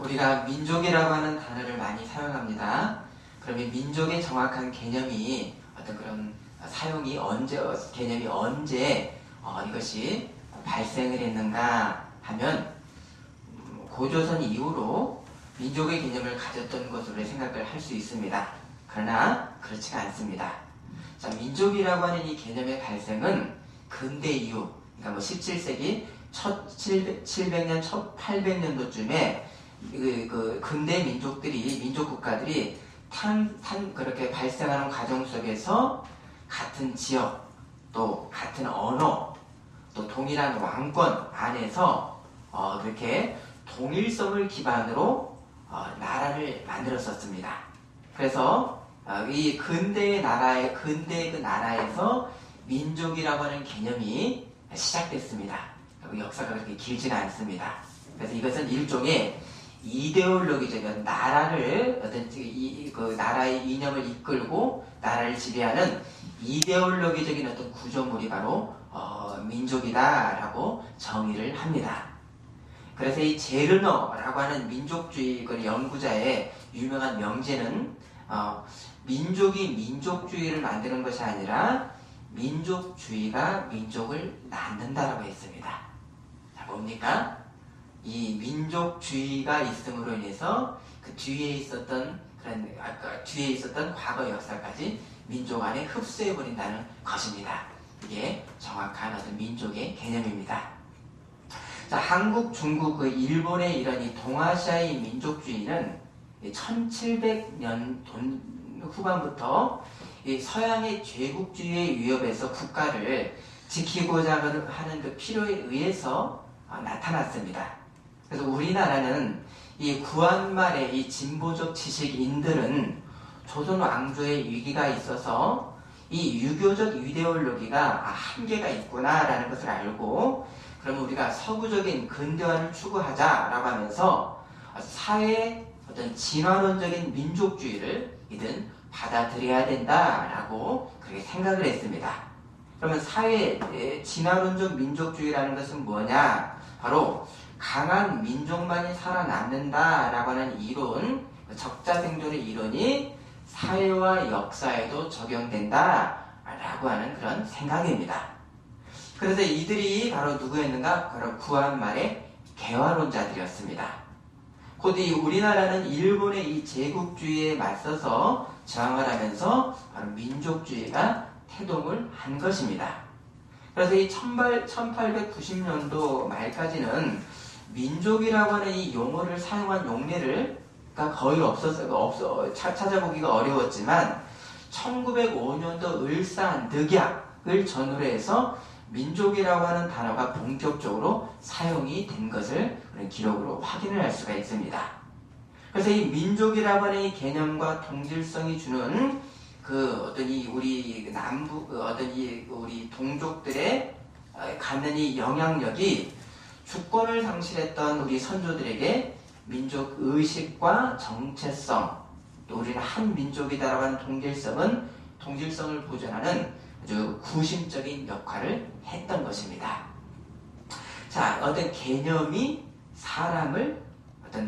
우리가 민족이라고 하는 단어를 많이 사용합니다. 그러면 민족의 정확한 개념이 어떤 그런 사용이 개념이 언제 이것이 발생을 했는가 하면 고조선 이후로 민족의 개념을 가졌던 것으로 생각을 할 수 있습니다. 그러나 그렇지가 않습니다. 자, 민족이라고 하는 이 개념의 발생은 근대 이후, 그러니까 뭐 17세기 1700년, 1800년도쯤에 그 근대 민족 국가들이 그렇게 발생하는 과정 속에서 같은 지역, 또 같은 언어, 또 동일한 왕권 안에서 그렇게 동일성을 기반으로 나라를 만들었었습니다. 그래서 이 근대의 그 나라에서 민족이라고 하는 개념이 시작됐습니다. 역사가 그렇게 길지는 않습니다. 그래서 이것은 일종의 이데올로기적인 나라를 그 나라의 이념을 이끌고 나라를 지배하는 이데올로기적인 어떤 구조물이 바로 민족이다라고 정의를 합니다. 그래서 이 제르너라고 하는 민족주의 연구자의 유명한 명제는 민족이 민족주의를 만드는 것이 아니라 민족주의가 민족을 낳는다라고 했습니다. 자, 뭡니까? 이 민족주의가 있음으로 인해서 그 뒤에 있었던 과거 역사까지 민족 안에 흡수해버린다는 것입니다. 이게 정확한 어떤 민족의 개념입니다. 자, 한국, 중국, 일본의 이런 이 동아시아의 민족주의는 1700년 후반부터 이 서양의 제국주의의 위협에서 국가를 지키고자 하는 그 필요에 의해서 나타났습니다. 그래서 우리나라는 이 구한말의 이 진보적 지식인들은 조선 왕조의 위기가 있어서 이 유교적 이데올로기가 한계가 있구나라는 것을 알고, 그러면 우리가 서구적인 근대화를 추구하자라고 하면서 사회의 어떤 진화론적인 민족주의를 이든 받아들여야 된다라고 그렇게 생각을 했습니다. 그러면 사회의 진화론적 민족주의라는 것은 뭐냐? 바로 강한 민족만이 살아남는다라고 하는 이론, 적자생존의 이론이 사회와 역사에도 적용된다라고 하는 그런 생각입니다. 그래서 이들이 바로 누구였는가? 바로 구한말의 개화론자들이었습니다. 곧 이 우리나라는 일본의 이 제국주의에 맞서서 저항을 하면서 바로 민족주의가 태동을 한 것입니다. 그래서 이 1890년도 말까지는 민족이라고 하는 이 용어를 사용한 용례가 거의 찾아보기가 어려웠지만 1905년도 을사늑약을 전후로 해서 민족이라고 하는 단어가 본격적으로 사용이 된 것을 기록으로 확인을 할 수가 있습니다. 그래서 이 민족이라고 하는 이 개념과 동질성이 주는 우리 우리 동족들의 갖는 이 영향력이 주권을 상실했던 우리 선조들에게 민족 의식과 정체성, 또 우리는 한 민족이다라고 하는 동질성을 보존하는 아주 구심적인 역할을 했던 것입니다. 자, 어떤 개념이 사람을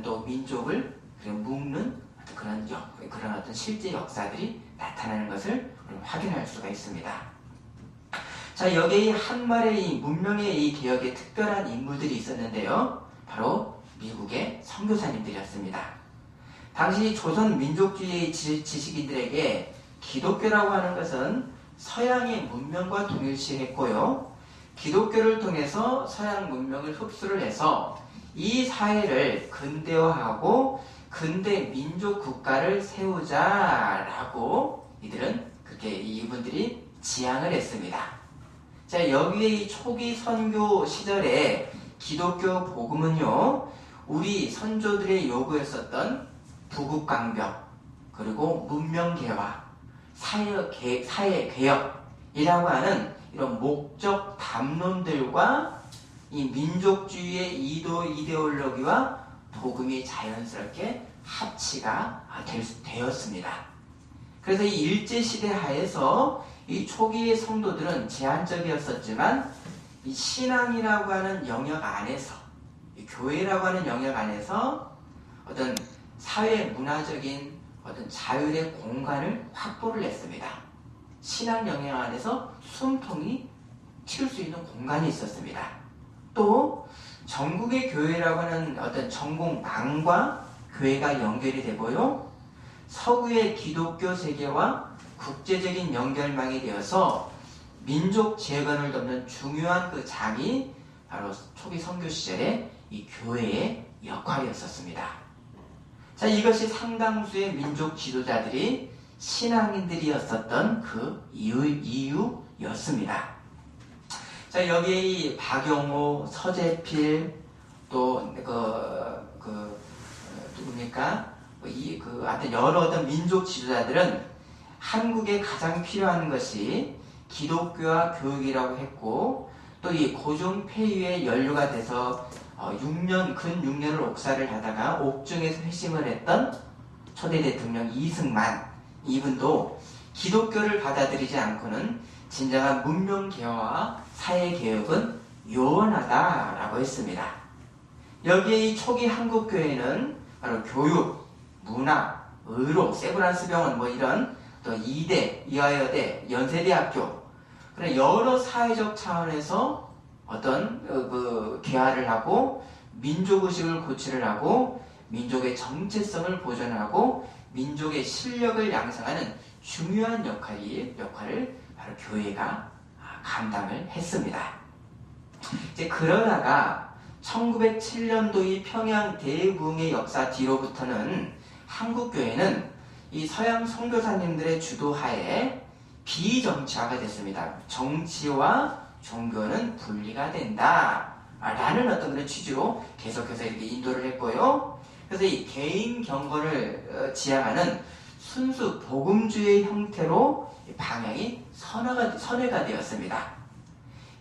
또 민족을 묶는 그런 어떤 실제 역사들이 나타나는 것을 확인할 수가 있습니다. 자, 여기에 한말의 이 문명의 이 개혁에 특별한 인물들이 있었는데요. 바로 미국의 선교사님들이었습니다. 당시 조선 민족주의 지식인들에게 기독교라고 하는 것은 서양의 문명과 동일시했고요. 기독교를 통해서 서양 문명을 흡수를 해서 이 사회를 근대화하고 근대 민족 국가를 세우자라고 이분들이 지향을 했습니다. 자, 여기에 이 초기 선교 시절에 기독교 복음은요, 우리 선조들의 요구했었던 부국강벽, 그리고 문명개화, 사회개혁이라고 하는 이런 목적 담론들과 이 민족주의의 이데올로기와 복음이 자연스럽게 합치가 되었습니다. 그래서 이 일제시대 하에서 이 초기의 성도들은 제한적이었었지만 이 신앙이라고 하는 영역 안에서, 이 교회라고 하는 영역 안에서 어떤 사회 문화적인 어떤 자율의 공간을 확보를 했습니다. 신앙 영향 안에서 숨통이 튈 수 있는 공간이 있었습니다. 또 전국의 교회라고 하는 어떤 전국망과 교회가 연결이 되고요. 서구의 기독교 세계와 국제적인 연결망이 되어서 민족 재건을 돕는 중요한 그 장이 바로 초기 선교 시절에 이 교회의 역할이었었습니다. 자, 이것이 상당수의 민족 지도자들이 신앙인들이었었던 그 이유였습니다. 자, 여기에 이 박용호, 서재필, 또 누굽니까? 하여튼 여러 어떤 민족 지도자들은 한국에 가장 필요한 것이 기독교와 교육이라고 했고, 또 이 고종 폐위에 연루가 돼서 근 6년을 옥살을 하다가 옥중에서 회심을 했던 초대 대통령 이승만, 이분도 기독교를 받아들이지 않고는 진정한 문명개화와 사회개혁은 요원하다라고 했습니다. 여기에 이 초기 한국교회는 바로 교육, 문화, 의료, 세브란스 병원 이런 또 이대, 이화여대, 연세대학교 그런 여러 사회적 차원에서 어떤 개화를 하고 민족의식을 고취를 하고 민족의 정체성을 보존하고 민족의 실력을 양성하는 중요한 역할을 바로 교회가 감당을 했습니다. 이제 그러다가 1907년도 이 평양 대부흥의 역사 뒤로부터는 한국교회는 이 서양 선교사님들의 주도하에 비정치화가 됐습니다. 정치와 종교는 분리가 된다 라는 어떤 그런 취지로 계속해서 이렇게 인도를 했고요. 그래서 이 개인 경건을 지향하는 순수 복음주의 형태로 방향이 선회가 되었습니다.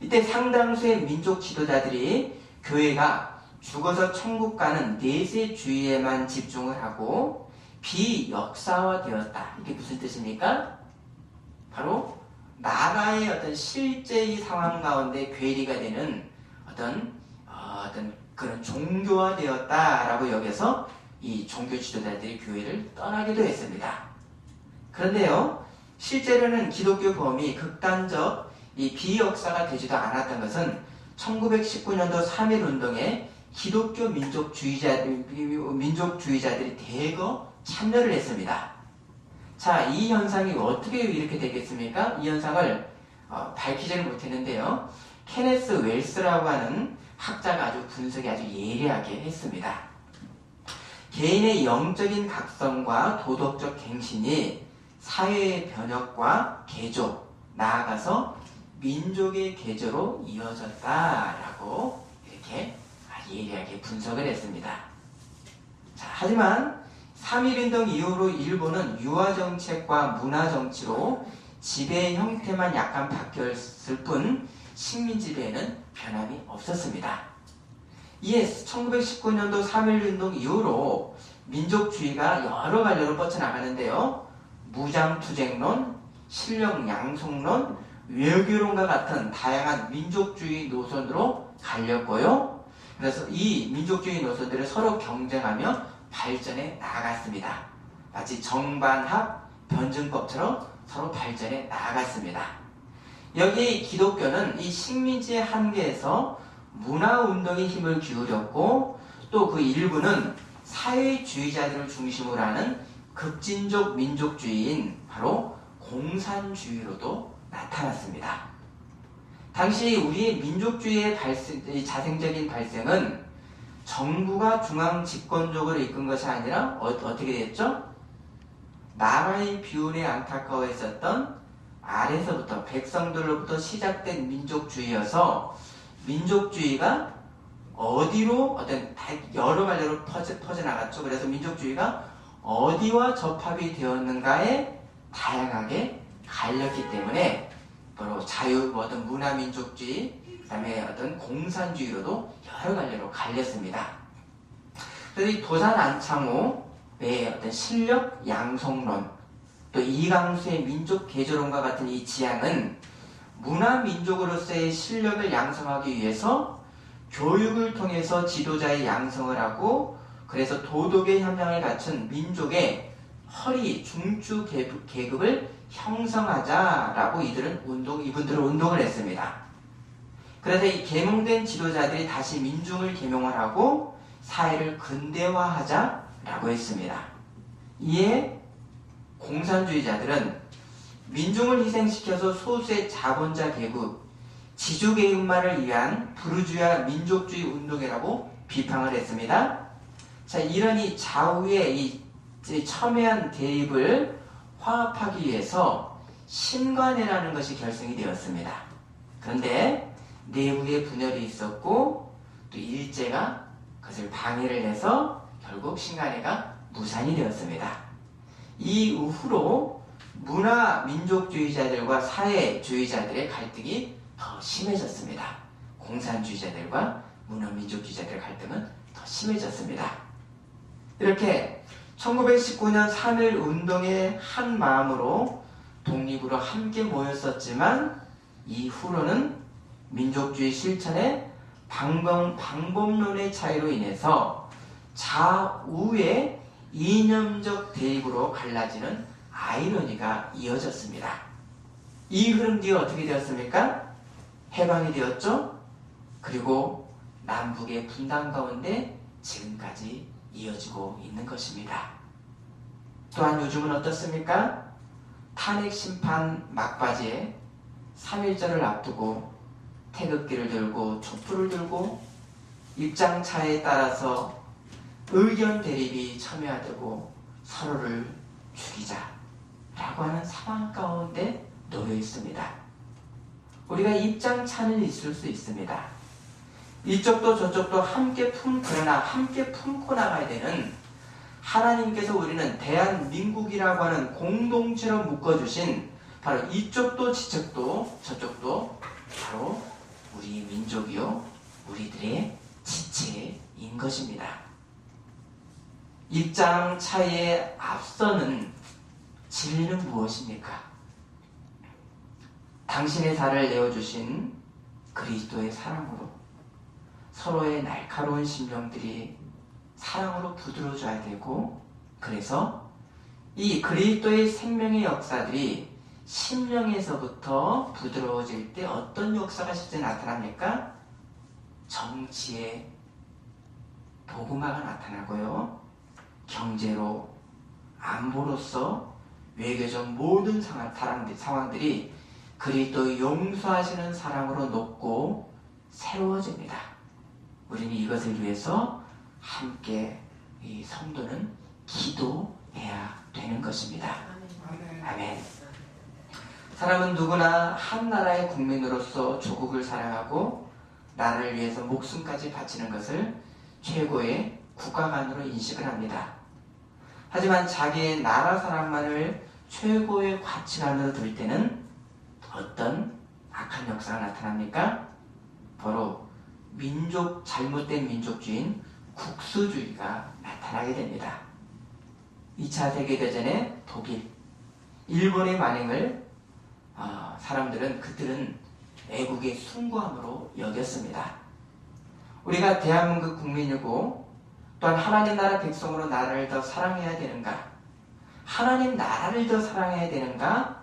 이때 상당수의 민족 지도자들이 교회가 죽어서 천국 가는 내세주의에만 집중을 하고 비역사화되었다. 이게 무슨 뜻입니까? 바로 나라의 어떤 실제의 상황 가운데 괴리가 되는 어떤 그런 종교화되었다라고 여겨서 이 종교 지도자들이 교회를 떠나기도 했습니다. 그런데요, 실제로는 기독교 범위 극단적 이 비역사가 되지도 않았던 것은 1919년도 3.1운동에 기독교 민족주의자들이 대거 참여를 했습니다. 자, 이 현상이 어떻게 이렇게 되겠습니까? 이 현상을 밝히지는 못했는데요. 케네스 웰스라고 하는 학자가 아주 분석이 아주 예리하게 했습니다. 개인의 영적인 각성과 도덕적 갱신이 사회의 변혁과 개조, 나아가서 민족의 개조로 이어졌다라고 이렇게 예리하게 분석을 했습니다. 자, 하지만 3.1운동 이후로 일본은 유화정책과 문화정치로 지배 형태만 약간 바뀌었을 뿐 식민지배에는 변함이 없었습니다. 이에 1919년도 3.1운동 이후로 민족주의가 여러 갈래로 뻗쳐나가는데요. 무장투쟁론, 실력양성론, 외교론과 같은 다양한 민족주의 노선으로 갈렸고요. 그래서 이 민족주의 노선들을 서로 경쟁하며 발전해 나아갔습니다. 마치 정반합 변증법처럼 서로 발전해 나아갔습니다. 여기에 기독교는 이 식민지의 한계에서 문화운동에 힘을 기울였고, 또 그 일부는 사회주의자들을 중심으로 하는 급진적 민족주의인 바로 공산주의로도 나타났습니다. 당시 우리의 민족주의의 자생적인 발생은 정부가 중앙 집권적으로 이끈 것이 아니라 어떻게 됐죠? 나라의 비운에 안타까워했었던 아래서부터 백성들로부터 시작된 민족주의여서 민족주의가 어디로 여러 갈래로 퍼져나갔죠. 그래서 민족주의가 어디와 접합이 되었는가에 다양하게 갈렸기 때문에 바로 어떤 문화민족주의, 그 다음에 어떤 공산주의로도 여러 갈래로 갈렸습니다. 그래서 이 도산 안창호의 어떤 실력 양성론, 또 이강수의 민족 개조론과 같은 이 지향은 문화민족으로서의 실력을 양성하기 위해서 교육을 통해서 지도자의 양성을 하고 그래서 도덕의 현장을 갖춘 민족의 허리 중추 계급을 형성하자라고 이분들은 운동을 했습니다. 그래서 이 계몽된 지도자들이 다시 민중을 계몽을 하고 사회를 근대화하자라고 했습니다. 이에 공산주의자들은 민중을 희생시켜서 소수의 자본자 계급, 지주계급만을 위한 부르주아 민족주의 운동이라고 비판을 했습니다. 자, 이런 이 좌우의 이 첨예한 대립을 화합하기 위해서 신관회라는 것이 결성이 되었습니다. 그런데 내부에 분열이 있었고 또 일제가 그것을 방해를 해서 결국 신관회가 무산이 되었습니다. 이후로 문화 민족주의자들과 사회주의자들의 갈등이 더 심해졌습니다. 공산주의자들과 문화 민족주의자들의 갈등은 더 심해졌습니다. 이렇게 1919년 3.1운동의 한 마음으로 독립으로 함께 모였었지만 이후로는 민족주의 실천의 방법론의 차이로 인해서 좌우의 이념적 대립으로 갈라지는 아이러니가 이어졌습니다. 이 흐름 뒤에 어떻게 되었습니까? 해방이 되었죠? 그리고 남북의 분단 가운데 지금까지 이어지고 있는 것입니다. 또한 요즘은 어떻습니까? 탄핵 심판 막바지에 3.1절을 앞두고 태극기를 들고 촛불을 들고 입장 차에 따라서 의견 대립이 첨예화되고 서로를 죽이자라고 하는 상황 가운데 놓여 있습니다. 우리가 입장 차는 있을 수 있습니다. 이쪽도 저쪽도 그러나 함께 품고 나가야 되는 하나님께서 우리는 대한민국이라고 하는 공동체로 묶어주신 바로 이쪽도 저쪽도 바로 우리 민족이요 우리들의 지체인 것입니다. 입장 차이에 앞서는 진리는 무엇입니까? 당신의 살을 내어주신 그리스도의 사랑으로 서로의 날카로운 심령들이 사랑으로 부드러워져야 되고, 그래서 이 그리스도의 생명의 역사들이 심령에서부터 부드러워질 때 어떤 역사가 실제 나타납니까? 정치에 복음화가 나타나고요, 경제로, 안보로서, 외교적 모든 상황들이 그리스도의 용서하시는 사랑으로 높고 새로워집니다. 우리는 이것을 위해서 함께 이 성도는 기도해야 되는 것입니다. 아멘. 사람은 누구나 한 나라의 국민으로서 조국을 사랑하고 나라를 위해서 목숨까지 바치는 것을 최고의 국가관으로 인식을 합니다. 하지만 자기의 나라 사랑만을 최고의 가치관으로 들 때는 어떤 악한 역사가 나타납니까? 바로 잘못된 민족주의인 국수주의가 나타나게 됩니다. 2차 세계대전의 독일, 일본의 만행을 그들은 애국의 숭고함으로 여겼습니다. 우리가 대한민국 국민이고 또한 하나님 나라 백성으로 나라를 더 사랑해야 되는가? 하나님 나라를 더 사랑해야 되는가?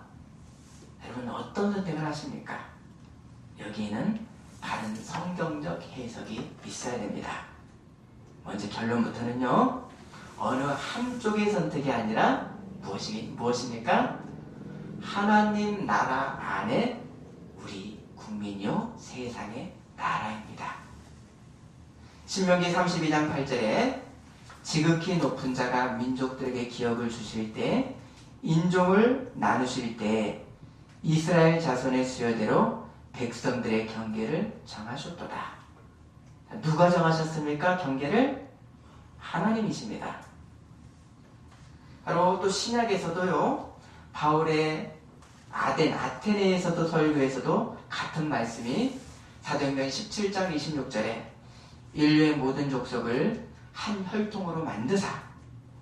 여러분 어떤 선택을 하십니까? 여기에는 바른 성경적 해석이 있어야 됩니다. 먼저 결론부터는요, 어느 한쪽의 선택이 아니라 무엇입니까? 하나님 나라 안에 우리 국민이요 세상의 나라입니다. 신명기 32장 8절에 지극히 높은 자가 민족들에게 기업을 주실 때, 인종을 나누실 때 이스라엘 자손의 수요대로 백성들의 경계를 정하셨도다. 누가 정하셨습니까? 경계를? 하나님이십니다. 바로 또 신약에서도요, 바울의 아테네에서도 설교에서도 같은 말씀이 사도행전 17장 26절에 인류의 모든 족속을 한 혈통으로 만드사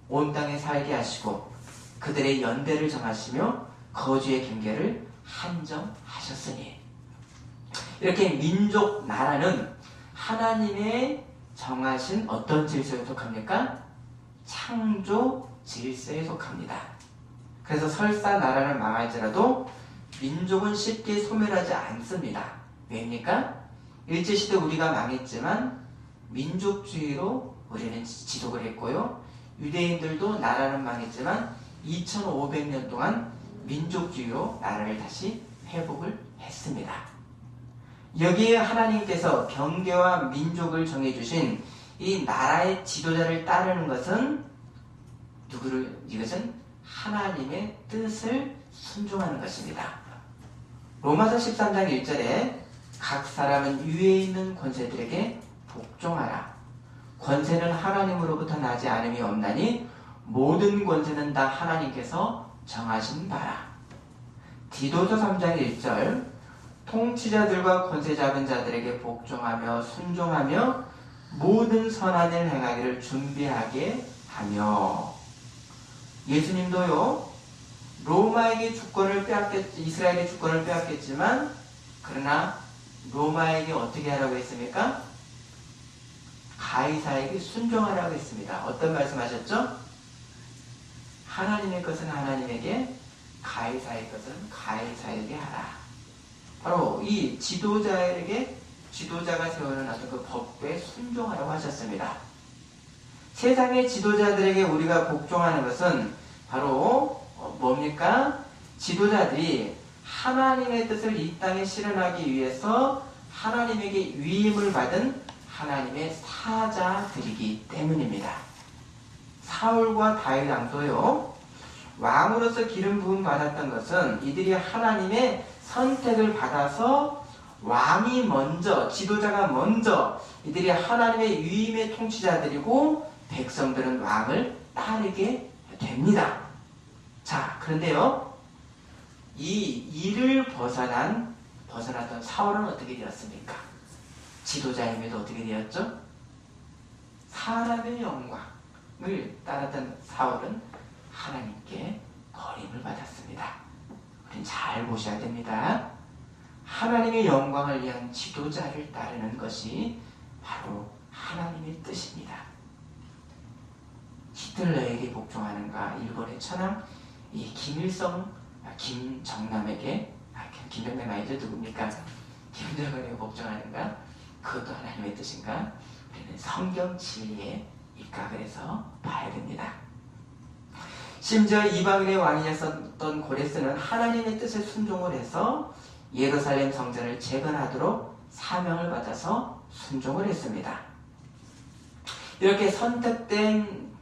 온 땅에 살게 하시고 그들의 연대를 정하시며 거주의 경계를 한정하셨으니, 이렇게 민족 나라는 하나님의 정하신 어떤 질서에 속합니까? 창조 질서에 속합니다. 그래서 설사 나라를 망할지라도 민족은 쉽게 소멸하지 않습니다. 왜입니까? 일제시대 우리가 망했지만 민족주의로 우리는 지속을 했고요. 유대인들도 나라는 망했지만 2500년 동안 민족주의로 나라를 다시 회복을 했습니다. 여기에 하나님께서 경계와 민족을 정해주신 이 나라의 지도자를 따르는 것은 이것은 하나님의 뜻을 순종하는 것입니다. 로마서 13장 1절에 각 사람은 위에 있는 권세들에게 복종하라. 권세는 하나님으로부터 나지 않음이 없나니 모든 권세는 다 하나님께서 정하신 바라. 디도서 3장 1절 통치자들과 권세 잡은 자들에게 복종하며 순종하며 모든 선한 일 행하기를 준비하게 하며. 예수님도요, 로마에게 주권을 이스라엘의 주권을 빼앗겼지만, 그러나 로마에게 어떻게 하라고 했습니까? 가이사에게 순종하라고 했습니다. 어떤 말씀하셨죠? 하나님의 것은 하나님에게, 가이사의 것은 가이사에게 하라. 바로 이 지도자가 세우는 어떤 그 법에 순종하라고 하셨습니다. 세상의 지도자들에게 우리가 복종하는 것은 바로 뭡니까? 지도자들이 하나님의 뜻을 이 땅에 실현하기 위해서 하나님에게 위임을 받은 하나님의 사자들이기 때문입니다. 사울과 다윗 왕도요, 왕으로서 기름 부음 받았던 것은 이들이 하나님의 선택을 받아서 왕이 먼저, 지도자가 먼저, 이들이 하나님의 위임의 통치자들이고 백성들은 왕을 따르게 됩니다. 자, 그런데요, 이 일을 벗어났던 사울은 어떻게 되었습니까? 지도자임에도 어떻게 되었죠? 사람의 영광을 따랐던 사울은 하나님께 버림을 받았습니다. 우린 잘 보셔야 됩니다. 하나님의 영광을 위한 지도자를 따르는 것이 바로 하나님의 뜻입니다. 히틀러에게 복종하는가? 일본의 천황 김정남에게, 김정남 아니죠? 누굽니까? 김정은에게 복종하는가? 그것도 하나님의 뜻인가? 우리는 성경 진리에 입각을 해서 봐야 됩니다. 심지어 이방인의 왕이었던 고레스는 하나님의 뜻에 순종을 해서 예루살렘 성전을 재건하도록 사명을 받아서 순종을 했습니다. 이렇게 선택된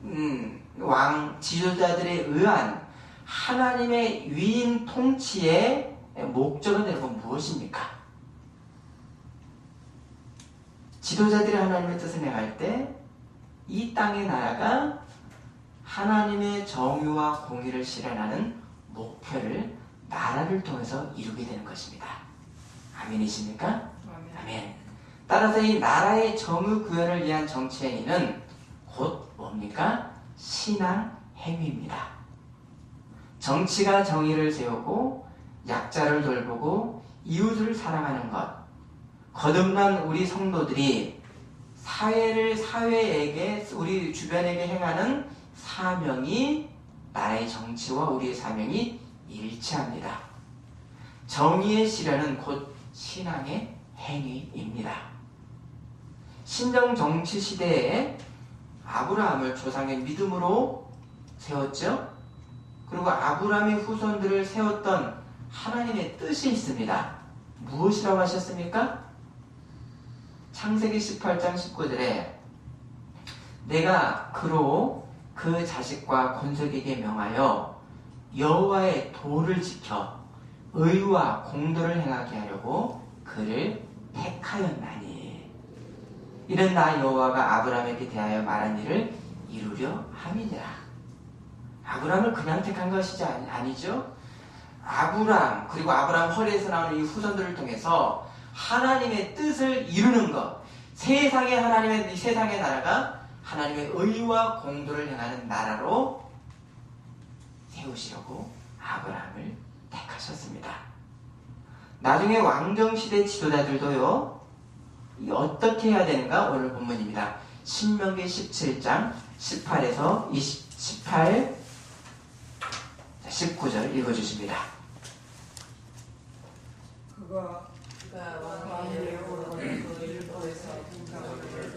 왕 지도자들에 의한 하나님의 위인 통치의 목적은 여러분 무엇입니까? 지도자들이 하나님의 뜻을 행할 때 이 땅의 나라가 하나님의 정의와 공의를 실현하는 목표를 나라를 통해서 이루게 되는 것입니다. 아멘이십니까? 아멘. 따라서 이 나라의 정의 구현을 위한 정치 행위는 곧 뭡니까? 신앙 행위입니다. 정치가 정의를 세우고 약자를 돌보고 이웃을 사랑하는 것, 거듭난 우리 성도들이 사회에게, 우리 주변에게 행하는 사명이, 나라의 정치와 우리의 사명이 일치합니다. 정의의 실현은 곧 신앙의 행위입니다. 신정 정치 시대에 아브라함을 조상의 믿음으로 세웠죠. 그리고 아브라함의 후손들을 세웠던 하나님의 뜻이 있습니다. 무엇이라고 하셨습니까? 창세기 18장 19절에 내가 그로 그 자식과 건석에게 명하여 여호와의 도를 지켜 의와 공도를 행하게 하려고 그를 택하였나니 이는 나 여호와가 아브라함에게 대하여 말한 일을 이루려 함이니라. 아브라함을 그냥 택한 것이 아니죠. 아브라함, 그리고 아브라함 허리에서 나오는 이 후손들을 통해서 하나님의 뜻을 이루는 것, 세상의 나라가 하나님의 의와 공도를 행하는 나라로 세우시려고 아브라함을 택하셨습니다. 나중에 왕정시대 지도자들도요, 어떻게 해야 되는가? 오늘 본문입니다. 신명기 17장 18에서 18, 19절 읽어주십니다. 그가 왕의 여호와의 그 율법에서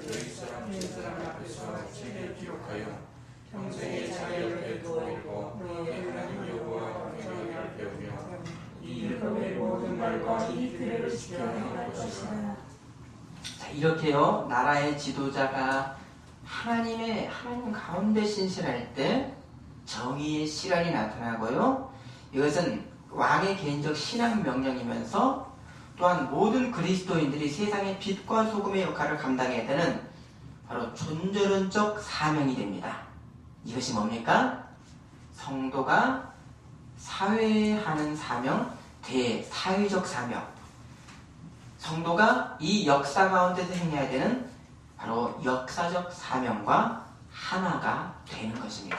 너희 사람 앞에서 책을 기록하여 평생에 자기 옆에 두고 너희 하나님 여호와 명령을 배우며 이 율법의 모든 말과 이 규례를 지켜 행할 것이다. 자, 이렇게요, 나라의 지도자가 하나님 가운데 신실할 때 정의의 실현이 나타나고요, 이것은 왕의 개인적 신앙 명령이면서 또한 모든 그리스도인들이 세상의 빛과 소금의 역할을 감당해야 되는 바로 존재론적 사명이 됩니다. 이것이 뭡니까? 성도가 사회에 하는 사명, 대사회적 사명. 성도가 이 역사 가운데서 행해야 되는 바로 역사적 사명과 하나가 되는 것입니다.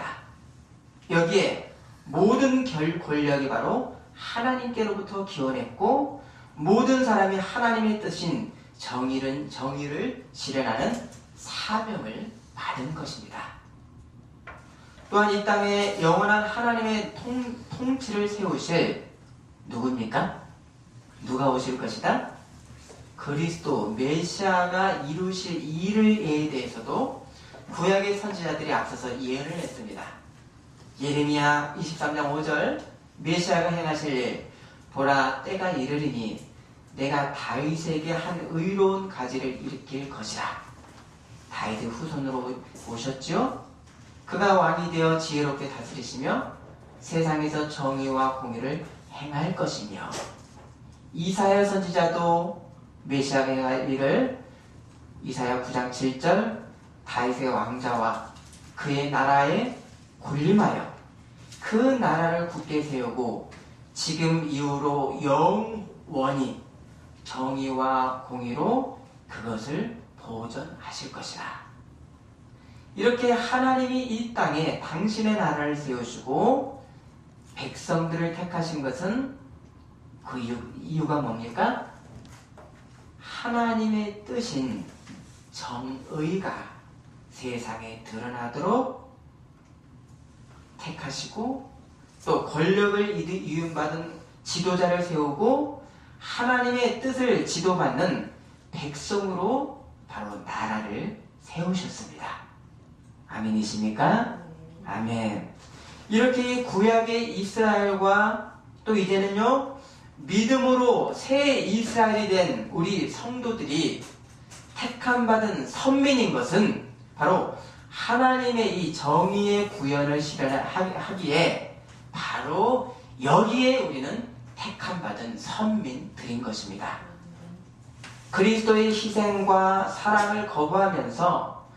여기에 모든 권력이 바로 하나님께로부터 기원했고, 모든 사람이 하나님의 뜻인 정의를 실현하는 사명을 받은 것입니다. 또한 이 땅에 영원한 하나님의 통치를 세우실 누구입니까? 누가 오실 것이다? 그리스도 메시아가 이루실 일에 대해서도 구약의 선지자들이 앞서서 예언을 했습니다. 예레미야 23장 5절, 메시아가 행하실 일, 보라 때가 이르리니 내가 다윗에게 한 의로운 가지를 일으킬 것이라. 다윗의 후손으로 오셨죠? 그가 왕이 되어 지혜롭게 다스리시며 세상에서 정의와 공의를 행할 것이며, 이사야 선지자도 메시아가 행할 일을 이사야 9장 7절, 다윗의 왕자와 그의 나라에 군림하여 그 나라를 굳게 세우고 지금 이후로 영원히 정의와 공의로 그것을 보존하실 것이라. 이렇게 하나님이 이 땅에 당신의 나라를 세우시고 백성들을 택하신 것은 그 이유가 뭡니까? 하나님의 뜻인 정의가 세상에 드러나도록 택하시고, 또 권력을 이윤받은 지도자를 세우고 하나님의 뜻을 지도받는 백성으로 바로 나라를 세우셨습니다. 아멘이십니까? 아멘. 이렇게 구약의 이스라엘과 또 이제는요, 믿음으로 새 이스라엘이 된 우리 성도들이 택함받은 선민인 것은 바로 하나님의 이 정의의 구현을 실현하기에 바로 여기에 우리는 택함받은 선민들인 것입니다. 그리스도의 희생과 사랑을 거부하면서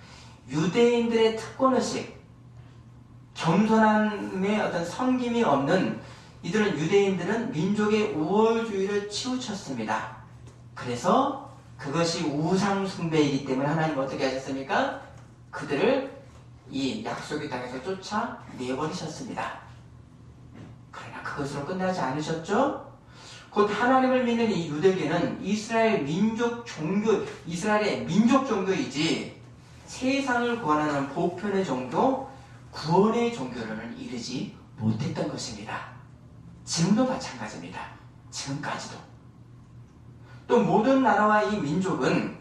유대인들의 특권의식, 겸손함의 어떤 섬김이 없는 유대인들은 민족의 우월주의를 치우쳤습니다. 그래서 그것이 우상숭배이기 때문에 하나님 어떻게 하셨습니까? 그들을 이 약속의 땅에서 쫓아내버리셨습니다. 그러나 그것으로 끝나지 않으셨죠? 곧 하나님을 믿는 이 유대교는 이스라엘의 민족 종교이지 세상을 구원하는 보편의 종교, 구원의 종교로는 이르지 못했던 것입니다. 지금도 마찬가지입니다. 지금까지도. 또 모든 나라와 이 민족은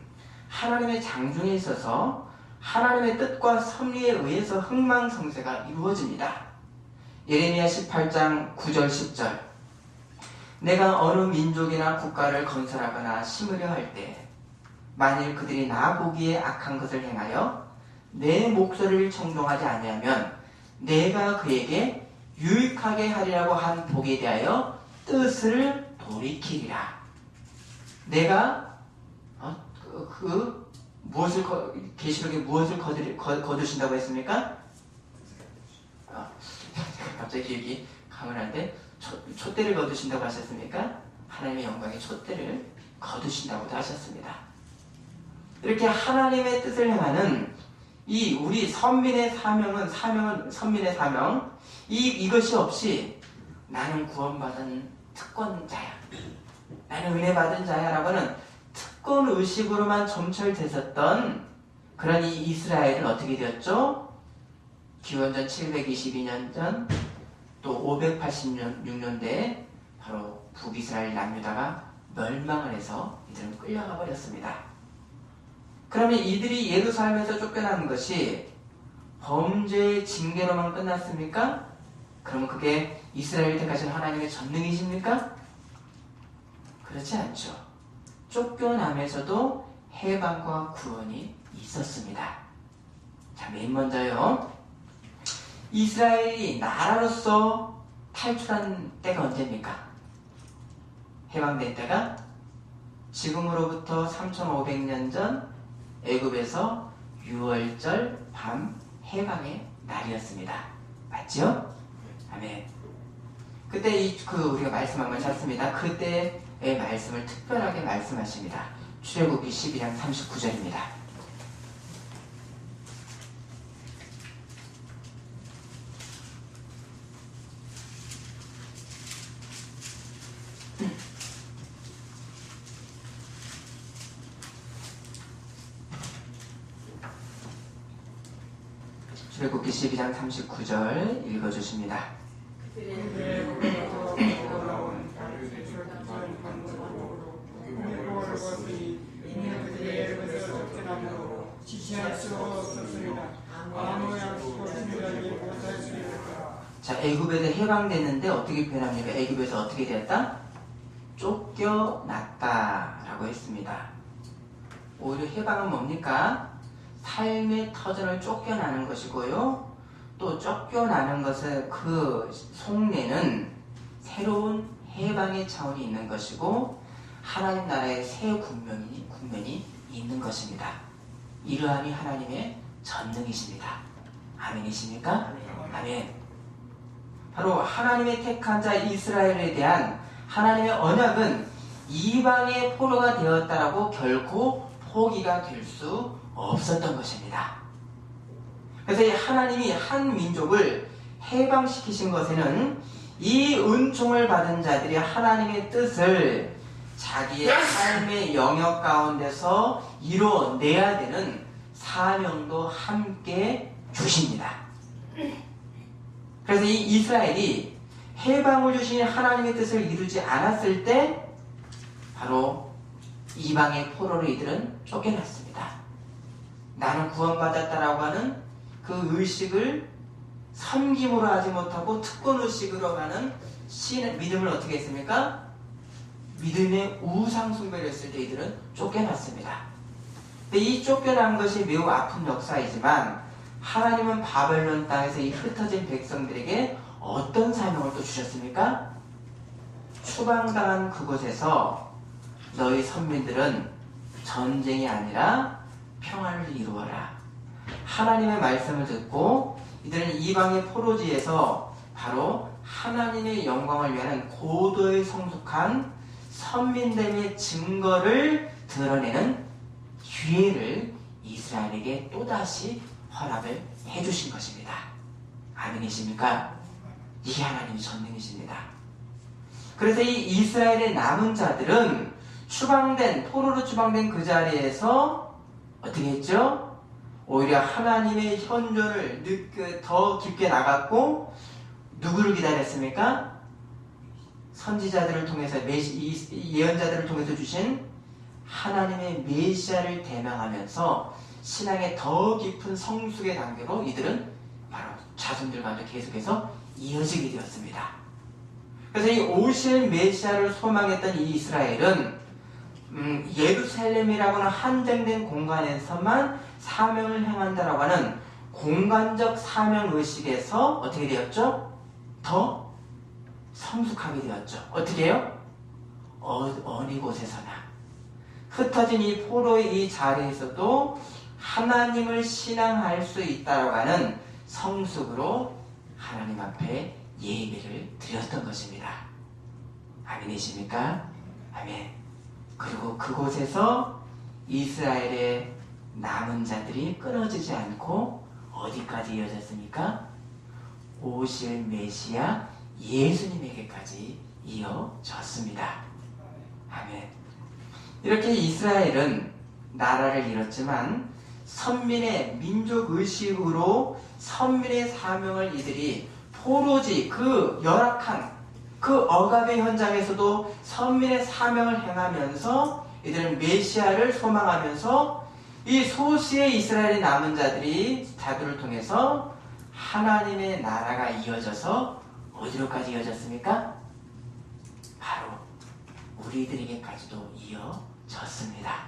하나님의 장중에 있어서 하나님의 뜻과 섭리에 의해서 흥망성쇠가 이루어집니다. 예레미야 18장 9절 10절, 내가 어느 민족이나 국가를 건설하거나 심으려 할 때 만일 그들이 나 보기에 악한 것을 행하여 내 목소리를 청종하지 아니하면 내가 그에게 유익하게 하리라고 한 복에 대하여 뜻을 돌이키리라. 내가 계시록에 무엇을 거두신다고 했습니까? 갑자기 기억이 가물한데 촛대를 거두신다고 하셨습니까? 하나님의 영광의 촛대를 거두신다고도 하셨습니다. 이렇게 하나님의 뜻을 행하는 이 우리 선민의 선민의 사명, 이것이 없이 나는 구원받은 특권자야, 나는 은혜 받은 자야 라고 하는 특권 의식으로만 점철됐었던 그러니 이스라엘은 어떻게 되었죠? 기원전 722년 전, 또 586년대에 바로 북이스라엘 남유다가 멸망을 해서 이들은 끌려가 버렸습니다. 그러면 이들이 예루살렘에서 쫓겨나는 것이 범죄의 징계로만 끝났습니까? 그러면 그게 이스라엘 택하신 하나님의 전능이십니까? 그렇지 않죠. 쫓겨남에서도 해방과 구원이 있었습니다. 자, 맨 먼저요. 이스라엘이 나라로서 탈출한 때가 언제입니까? 해방된 때가 지금으로부터 3500년 전 애굽에서 6월절 밤 해방의 날이었습니다. 맞죠? 아멘. 그때 우리가 말씀 한번 찾습니다. 그때의 말씀을 특별하게 말씀하십니다. 출애굽기 12장 39절입니다. 출애굽기 12장 39절 읽어주십니다. 자, 애굽에서 해방됐는데 어떻게 표현합니까? 애굽에서 어떻게 되었다? 쫓겨났다라고 했습니다. 오히려 해방은 뭡니까? 삶의 터전을 쫓겨나는 것이고요. 또 쫓겨나는 것은 그 속내는 새로운 해방의 차원이 있는 것이고 하나님 나라의 새 국면이 있는 것입니다. 이러함이 하나님의 전능이십니다. 아멘이십니까? 아멘. 바로 하나님의 택한 자 이스라엘에 대한 하나님의 언약은 이방의 포로가 되었다라고 결코 포기가 될 수 없었던 것입니다. 그래서 이 하나님이 한 민족을 해방시키신 것에는 이 은총을 받은 자들이 하나님의 뜻을 자기의 삶의 영역 가운데서 이루어내야 되는 사명도 함께 주십니다. 그래서 이 이스라엘이 해방을 주신 하나님의 뜻을 이루지 않았을 때 바로 이방의 포로로 이들은 쫓겨났습니다. 나는 구원받았다라고 하는 그 의식을 섬김으로 하지 못하고 특권의식으로 하는 믿음을 어떻게 했습니까? 믿음의 우상 숭배를 했을 때 이들은 쫓겨났습니다. 근데 이 쫓겨난 것이 매우 아픈 역사이지만 하나님은 바벨론 땅에서 이 흩어진 백성들에게 어떤 사명을 또 주셨습니까? 추방당한 그곳에서 너희 선민들은 전쟁이 아니라 평화를 이루어라. 하나님의 말씀을 듣고 이들은 이방의 포로지에서 바로 하나님의 영광을 위한 고도의 성숙한 선민됨의 증거를 드러내는 기회를 이스라엘에게 또다시 허락을 해주신 것입니다. 아멘이십니까? 이게 하나님의 전능이십니다. 그래서 이 이스라엘의 남은 자들은 포로로 추방된 그 자리에서 어떻게 했죠? 오히려 하나님의 현존을 더 깊게 나갔고 누구를 기다렸습니까? 선지자들을 통해서 예언자들을 통해서 주신 하나님의 메시아를 대명하면서 신앙의 더 깊은 성숙의 단계로 이들은 바로 자손들 가운데 계속해서 이어지게 되었습니다. 그래서 이 오실 메시아를 소망했던 이 이스라엘은 예루살렘이라고 하는 한정된 공간에서만 사명을 행한다라고 하는 공간적 사명의식에서 어떻게 되었죠? 더 성숙하게 되었죠. 어떻게 해요? 어느 곳에서나 흩어진 이 포로의 이 자리에서도 하나님을 신앙할 수 있다라고 하는 성숙으로 하나님 앞에 예배를 드렸던 것입니다. 아멘이십니까? 아멘. 그리고 그곳에서 이스라엘의 남은 자들이 끊어지지 않고 어디까지 이어졌습니까? 오실 메시아 예수님에게까지 이어졌습니다. 아멘. 이렇게 이스라엘은 나라를 잃었지만 선민의 민족 의식으로 선민의 사명을 이들이 포로지 그 열악한 그 억압의 현장에서도 선민의 사명을 행하면서 이들은 메시아를 소망하면서 이 소수의 이스라엘의 남은 자들을 통해서 하나님의 나라가 이어져서 어디로까지 이어졌습니까? 바로 우리들에게까지도 이어졌습니다.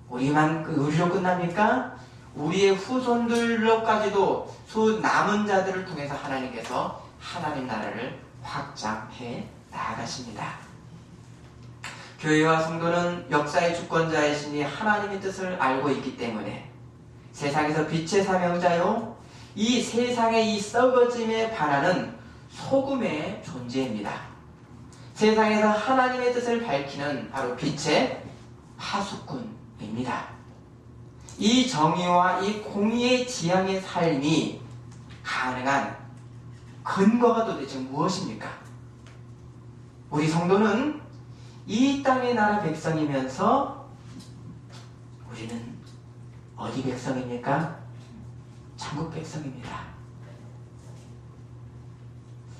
우리로 끝납니까? 우리의 후손들로까지도 남은 자들을 통해서 하나님께서 하나님 나라를 확장해 나아가십니다. 교회와 성도는 역사의 주권자이시니 하나님의 뜻을 알고 있기 때문에 세상에서 빛의 사명자요, 이 세상의 이 썩어짐에 반하는 소금의 존재입니다. 세상에서 하나님의 뜻을 밝히는 바로 빛의 파수꾼입니다. 이 정의와 이 공의의 지향의 삶이 가능한 근거가 도대체 무엇입니까? 우리 성도는 이 땅의 나라 백성이면서 우리는 어디 백성입니까? 천국 백성입니다.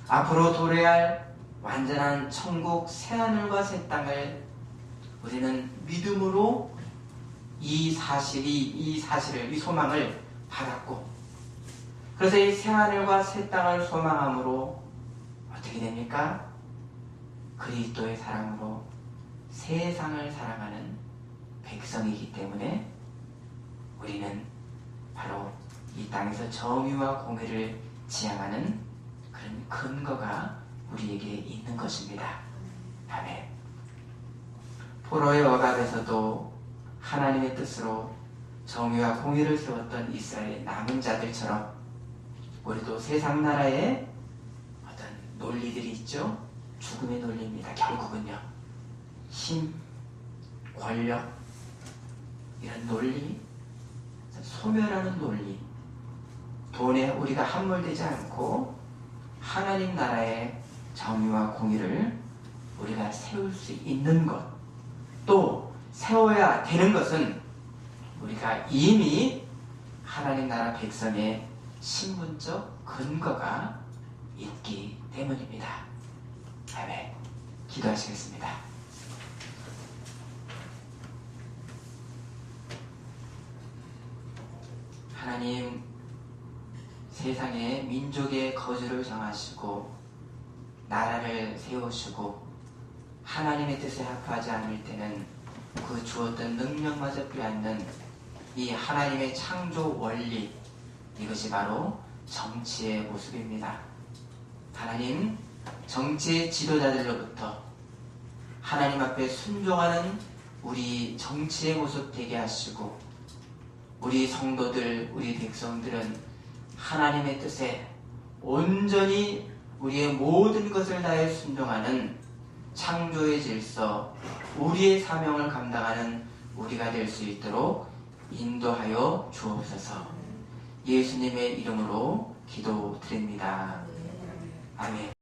앞으로 도래야 할 완전한 천국 새하늘과 새 땅을 우리는 믿음으로 이 소망을 받았고, 그래서 이 새하늘과 새 땅을 소망함으로 어떻게 됩니까? 그리스도의 사랑으로 세상을 사랑하는 백성이기 때문에 우리는 바로 이 땅에서 정의와 공의를 지향하는 그런 근거가 우리에게 있는 것입니다. 아멘. 포로의 억압에서도 하나님의 뜻으로 정의와 공의를 세웠던 이스라엘의 남은 자들처럼 우리도 세상 나라에 어떤 논리들이 있죠. 죽음의 논리입니다. 결국은요, 힘, 권력, 이런 논리, 소멸하는 논리, 돈에 우리가 함몰되지 않고 하나님 나라의 정의와 공의를 우리가 세울 수 있는 것, 또 세워야 되는 것은 우리가 이미 하나님 나라 백성의 신분적 근거가 있기 때문입니다. 아멘. 기도하시겠습니다. 하나님, 세상에 민족의 거주를 정하시고 나라를 세우시고 하나님의 뜻에 합하지 않을 때는 그 주었던 능력마저 빼앗는 이 하나님의 창조 원리, 이것이 바로 정치의 모습입니다. 하나님, 정치의 지도자들로부터 하나님 앞에 순종하는 우리 정치의 모습 되게 하시고, 우리 성도들, 우리 백성들은 하나님의 뜻에 온전히 우리의 모든 것을 다해 순종하는 창조의 질서, 우리의 사명을 감당하는 우리가 될 수 있도록 인도하여 주옵소서. 예수님의 이름으로 기도드립니다. 아멘.